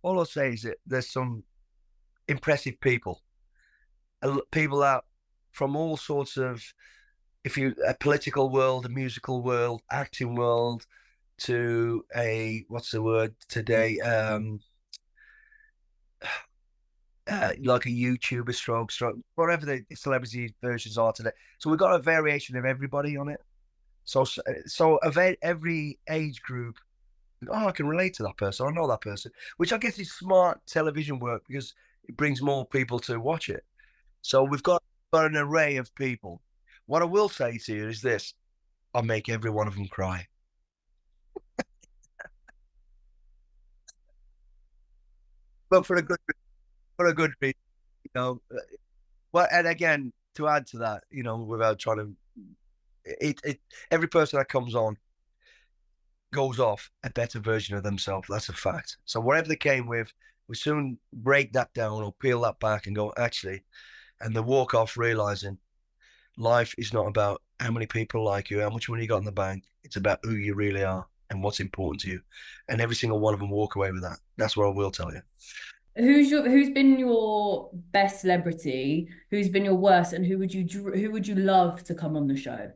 all I'll say is that there's some impressive people, people that from all sorts of, if you a political world, a musical world, acting world, to a what's the word today? Like a YouTuber stroke, whatever the celebrity versions are today. So we've got a variation of everybody on it. So of every age group, oh, I can relate to that person. I know that person, which I guess is smart television work because it brings more people to watch it. So we've got an array of people. What I will say to you is this: I'll make every one of them cry. But for a good reason, you know. Well, and again, to add to that, without trying to, every person that comes on goes off a better version of themselves. That's a fact. So whatever they came with, we soon break that down or peel that back and go, actually, and they walk off realizing life is not about how many people like you, how much money you got in the bank. It's about who you really are and what's important to you. And every single one of them walk away with that. That's what I will tell you. Who's been your best celebrity? Who's been your worst? And who would you love to come on the show?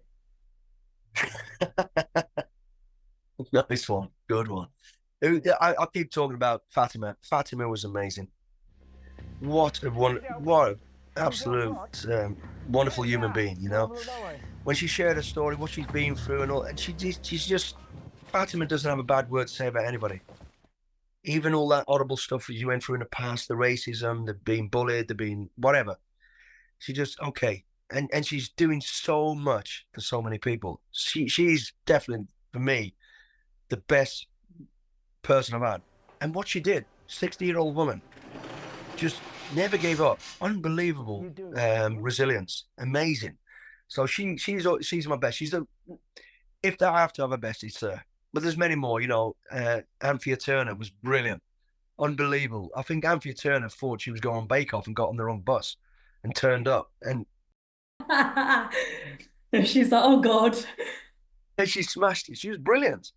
Nice one. Good one. I keep talking about Fatima. Fatima was amazing. What a absolute wonderful human being, when she shared her story, what she's been through and all, and she's just, Fatima doesn't have a bad word to say about anybody. Even all that horrible stuff that you went through in the past, the racism, the being bullied, the being whatever. She just okay. And she's doing so much for so many people. She's definitely for me the best person I've had. And what she did, 60-year-old woman, just never gave up. Unbelievable resilience. Amazing. So she's my best. She's the if I have to have a best, it's her. But there's many more. Anthea Turner was brilliant, unbelievable. I think Anthea Turner thought she was going on Bake Off and got on the wrong bus, and turned up, and She's like, oh God. she smashed it. She was brilliant.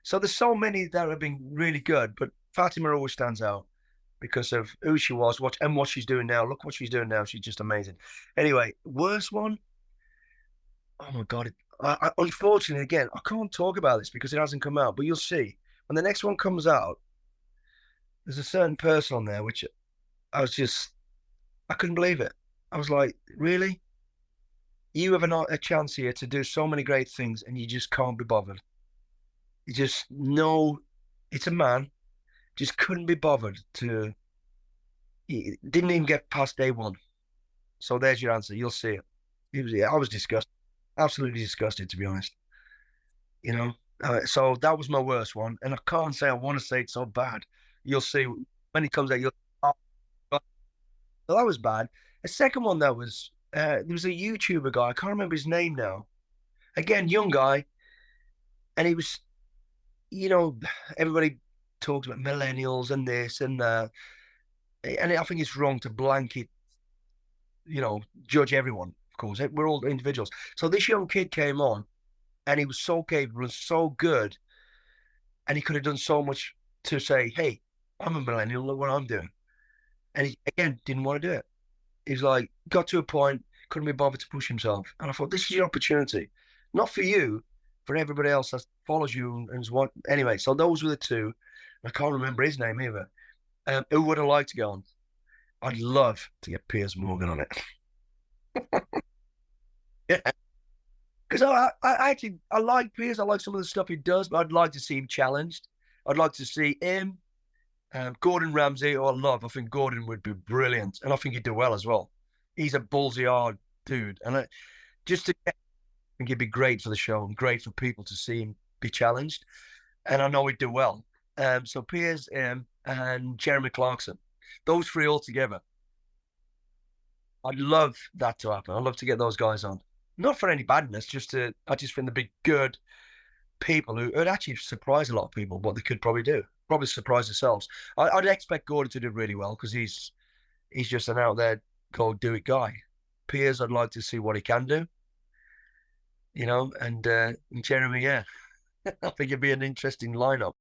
So there's so many that have been really good, but Fatima always stands out because of who she was, what she's doing now. Look what she's doing now. She's just amazing. Anyway, worst one. Oh my God. Unfortunately, again, I can't talk about this because it hasn't come out, but you'll see. When the next one comes out, there's a certain person on there which I couldn't believe it. I was like, really? You have a chance here to do so many great things and you just can't be bothered. You just know it's a man, just couldn't be bothered to, he didn't even get past day one. So there's your answer. You'll see it. I was disgusted, absolutely disgusted, to be honest. You know, so that was my worst one, and I can't say I want to say it's so bad. You'll see when it comes out. Oh, well, that was bad. The second one that was there was a YouTuber guy. I can't remember his name now. Again, young guy, and he was, you know, everybody talks about millennials and this and that, and I think it's wrong to blanket, judge everyone. Of course, we're all individuals. So this young kid came on, and he was so capable and so good, and he could have done so much to say, "Hey, I'm a millennial. Look what I'm doing." And he again didn't want to do it. He's like, got to a point, couldn't be bothered to push himself. And I thought, this is your opportunity, not for you, for everybody else that follows you and is what. Anyway, so those were the two. I can't remember his name either. Who would I like to go on? I'd love to get Piers Morgan on it. Yeah, because I actually I like Piers. I like some of the stuff he does, but I'd like to see him challenged. I'd like to see him, Gordon Ramsay, or love. I think Gordon would be brilliant, and I think he'd do well as well. He's a ballsy hard dude, and just to I think he'd be great for the show and great for people to see him be challenged. And I know he'd do well. So Piers and Jeremy Clarkson, those three all together. I'd love that to happen. I'd love to get those guys on. Not for any badness, I just think they'd be good people who would actually surprise a lot of people what they could probably do. Probably surprise themselves. I'd expect Gordon to do really well because he's just an out there go do it guy. Piers, I'd like to see what he can do, and Jeremy, yeah, I think it'd be an interesting lineup.